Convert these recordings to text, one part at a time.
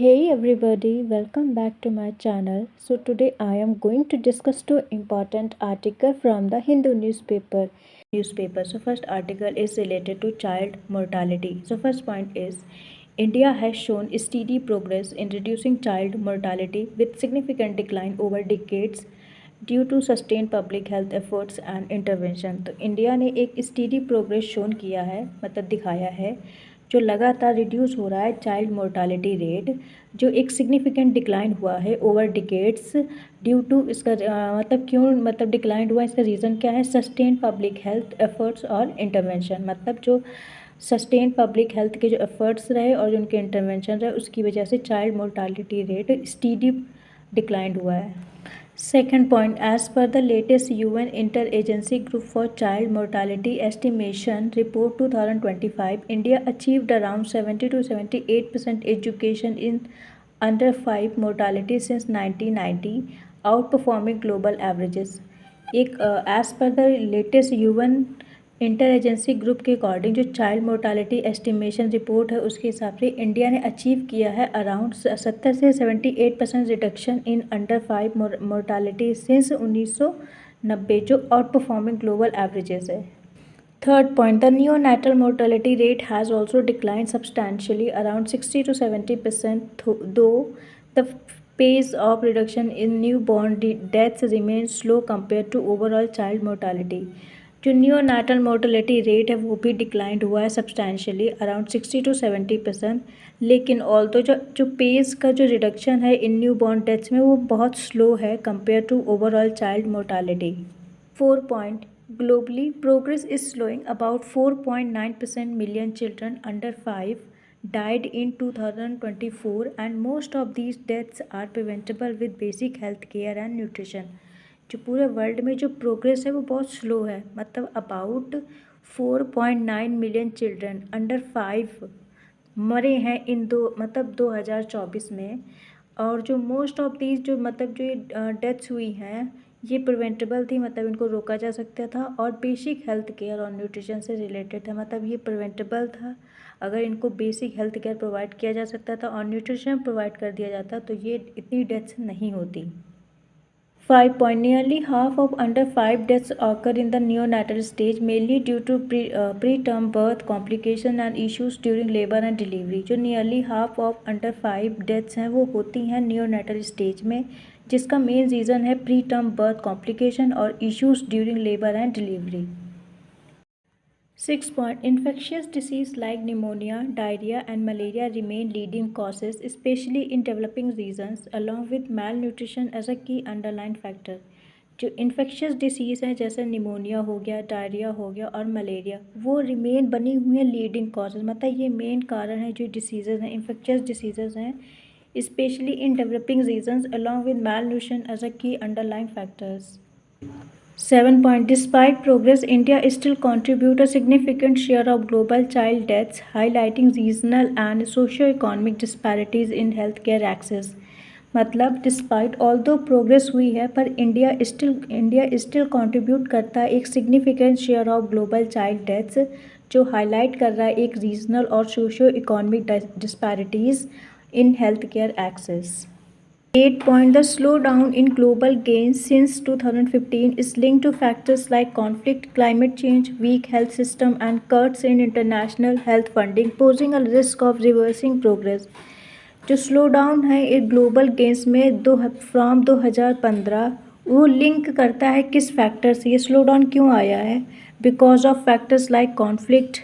Hey everybody, welcome back to my channel. So today I am going to discuss two important articles from the Hindu newspaper. So first article is related to child mortality. So first point is India has shown steady progress in reducing child mortality with significant decline over decades due to sustain public health efforts and intervention. तो India ने एक steady progress shown किया है, मतलब दिखाया है, जो लगातार रिड्यूस हो रहा है चाइल्ड मोर्टालिटी रेट, जो एक सिग्निफिकेंट डिक्लाइन हुआ है ओवर डिकेड्स ड्यू टू इसका मतलब क्यों मतलब डिक्लाइन हुआ, इसका रीज़न क्या है? सस्टेन पब्लिक हेल्थ एफर्ट्स और इंटरवेंशन। मतलब जो सस्टेन पब्लिक हेल्थ के जो एफर्ट्स रहे और जो उनके इंटरवेंशन रहे उसकी वजह से child mortality rate steady decline हुआ है। Second point, as per the latest UN Interagency Group for Child Mortality Estimation Report 2025, India achieved around 70 to 78% education in under 5 mortality since 1990, outperforming global averages. एक as per the latest UN inter agency group के according जो child mortality estimation report है उसके हिसाब से India ने achieve किया है अराउंड 70 से 78% reduction in under 5 mortality since 1990, जो आउट परफॉर्मिंग ग्लोबल एवरेजेस है। Third point, the neonatal mortality rate has also declined substantially around 60 to 70%, though the pace of reduction in newborn deaths remains slow compared to overall child mortality. जो नियोनाटल mortality rate है वो भी declined हुआ है substantially around 60 to 70%, लेकिन although जो pace का जो रिडक्शन है इन न्यू बॉर्न डेथ्स में वो बहुत स्लो है compare to overall child mortality. 4 point, globally progress is slowing. About 4.9% million children under 5 died in 2024 and most of these deaths are preventable with basic health care and nutrition. जो पूरे world में जो progress है वो बहुत slow है, मतलब about 4.9 million children under 5 मरे हैं इन 2024 में, और जो मोस्ट ऑफ दीज जो मतलब जो डेथ्स हुई हैं ये प्रिवेंटेबल थी, मतलब इनको रोका जा सकता था, और बेसिक हेल्थ केयर और न्यूट्रिशन से रिलेटेड था, मतलब ये प्रिवेंटेबल था। अगर इनको बेसिक हेल्थ केयर प्रोवाइड किया जा सकता था और न्यूट्रिशन प्रोवाइड कर दिया जाता तो ये इतनी डेथ्स नहीं होती। 5 point, nearly half of under 5 deaths occur in the neonatal stage, mainly due to preterm birth complication and issues during labor and delivery. जो nearly half of under 5 deaths हैं वो होती हैं neonatal stage में, जिसका main reason है preterm birth complication और issues during labor and delivery. 6 point, infectious disease like pneumonia, diarrhea and malaria remain leading causes, especially in developing regions, along with malnutrition as a key underlying factor. जो infectious disease हैं जैसे pneumonia हो गया, diarrhoea हो गया और malaria, वो remain बनी हुई हैं लीडिंग कॉजेज़, मतलब ये मेन कारण है जो डिसीज़ेज़ हैं, इन्फेक्शियस डिसीज़ेज़ हैं, specially in developing regions, along with malnutrition as a key underlying factors. 7 point, despite progress, India still contributes a significant share of global child deaths, highlighting regional and socio-economic disparities in healthcare access. मतलब despite although progress हुई है पर India still contribute करता है एक significant share of global child deaths, जो highlight कर रहा है एक रीजनल और socio economic disparities in health care access. 8 point, the slowdown in global gains since 2015 is linked to factors like conflict, climate change, weak health system and cuts in international health funding, posing a risk of reversing progress. जो slow down है एक global gains में from 2015, वो link करता है किस factor से, ये स्लो डाउन क्यों आया है? Because of factors like conflict,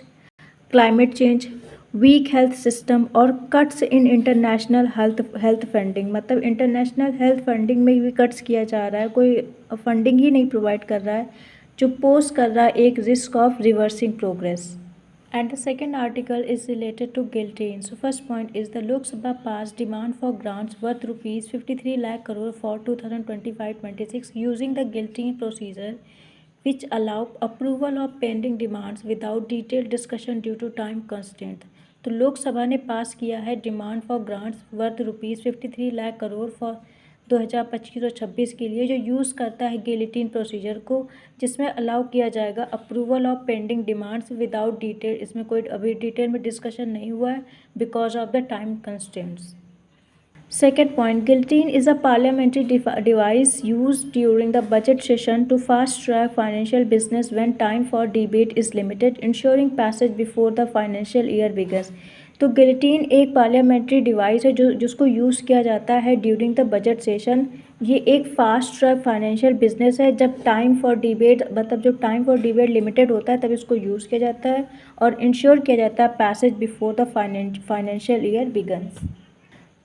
climate change, weak health system और cuts in international health funding, मतलब इंटरनेशनल हेल्थ फंडिंग में भी कट्स किया जा रहा है, कोई फंडिंग ही नहीं प्रोवाइड कर रहा है, जो पोज कर रहा है एक risk of reversing progress. And the second article is related to guillotine. So first point is the Lok Sabha passed demand for grants worth rupees 53 lakh crore for 2025-26 using the guillotine procedure, which allow approval of pending demands without detailed discussion due to time constraint. तो लोकसभा ने पास किया है demand for grants worth rupees 53 lakh crore for 2025 और 26 के लिए, जो use करता है गिलिटीन प्रोसीजर को, जिसमें अलाउ किया जाएगा approval of pending demands without detail. इसमें कोई अभी डिटेल में डिस्कशन नहीं हुआ है because of the time constraints. Second point, guillotine is a parliamentary device used during the budget session to fast-track financial business when time for debate is limited, ensuring passage before the financial year begins. तो guillotine एक parliamentary device है जिसको use किया जाता है during the budget session. ये एक fast track financial business है। जब टाइम फॉर डिबेट मतलब जब टाइम फॉर डिबेट लिमिटेड होता है तब इसको यूज़ किया जाता है और इंश्योर किया जाता है passage before the financial year begins.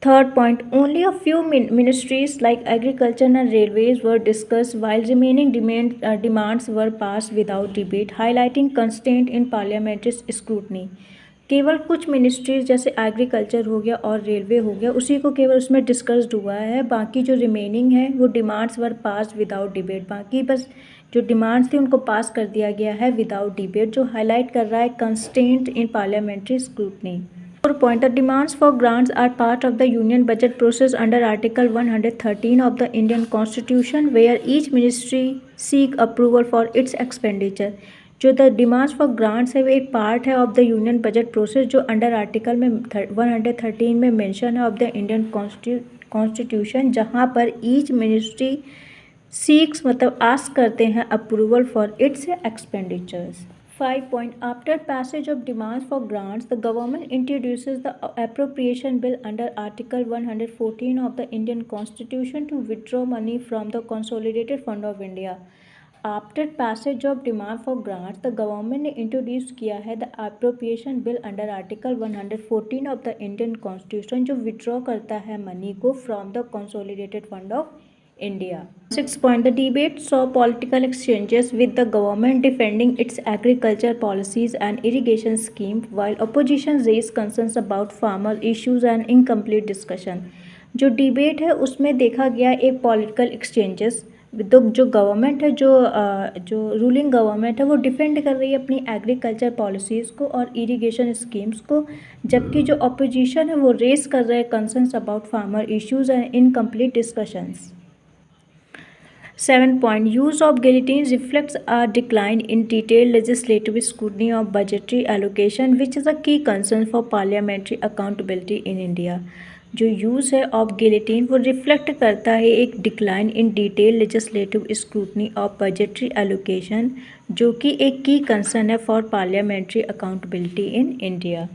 Third point, only a few ministries like agriculture and railways were discussed while remaining demands were passed without debate, highlighting constraint in parliamentary scrutiny. केवल कुछ ministries जैसे agriculture हो गया और railway हो गया उसी को केवल उसमें डिस्कस्ड हुआ है, बाकी जो रिमेनिंग है वो डिमांड्स वर पास विदाउट डिबेट। बाकी बस जो डिमांड्स थी उनको पास कर दिया गया है विदाउट डिबेट, जो हाईलाइट कर रहा है constant in parliamentary scrutiny. Fourth point, the demands for grants are part of the union budget process under Article 113 of the Indian Constitution, where each ministry seek approval for its expenditure. जो the demands for grants है वो एक part है of the union budget process जो under article में 113 में mention है of the Indian constitution, जहाँ पर ईच मिनिस्ट्री सीक्स मतलब आस्क करते हैं approval for its expenditures. 5 point, after passage of demands for grants, the government introduces the appropriation bill under Article 114 of the Indian Constitution to withdraw money from the Consolidated Fund of India. After passage of demand for grants, the government ने introduce किया है the appropriation bill under Article 114 of the Indian Constitution जो withdraw करता है money को from the Consolidated Fund of India. 6 point, the debate saw political exchanges with the government defending its agriculture policies and irrigation scheme while opposition raised concerns about farmer issues and incomplete discussion. जो debate है उसमें देखा गया एक political exchanges, तो जो government है जो रूलिंग गवर्नमेंट है वो डिफेंड कर रही है अपनी एग्रीकल्चर पॉलिसीज़ को और इरिगेशन स्कीम्स को, जबकि जो अपोजिशन है वो रेस कर रहे हैं concerns about farmer issues and incomplete discussions. 7 point, use of guillotine reflects a decline in detailed legislative scrutiny of budgetary allocation, which is a key concern for parliamentary accountability in India. जो use है of guillotine वो reflect करता है एक decline in detail legislative scrutiny of budgetary allocation, जो कि एक की कंसर्न है for parliamentary accountability in India.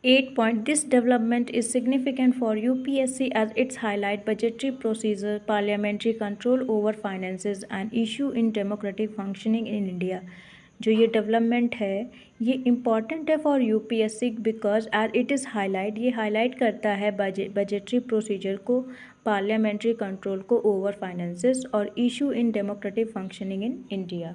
8 point, this development is significant for UPSC as its highlight budgetary procedure, parliamentary control over finances and issue in democratic functioning in India. जो ये development है ये important है for UPSC because as it is highlight, ये highlight करता है budgetary procedure को, parliamentary control को ओवर फाइनेंसेस और issue in democratic functioning in India.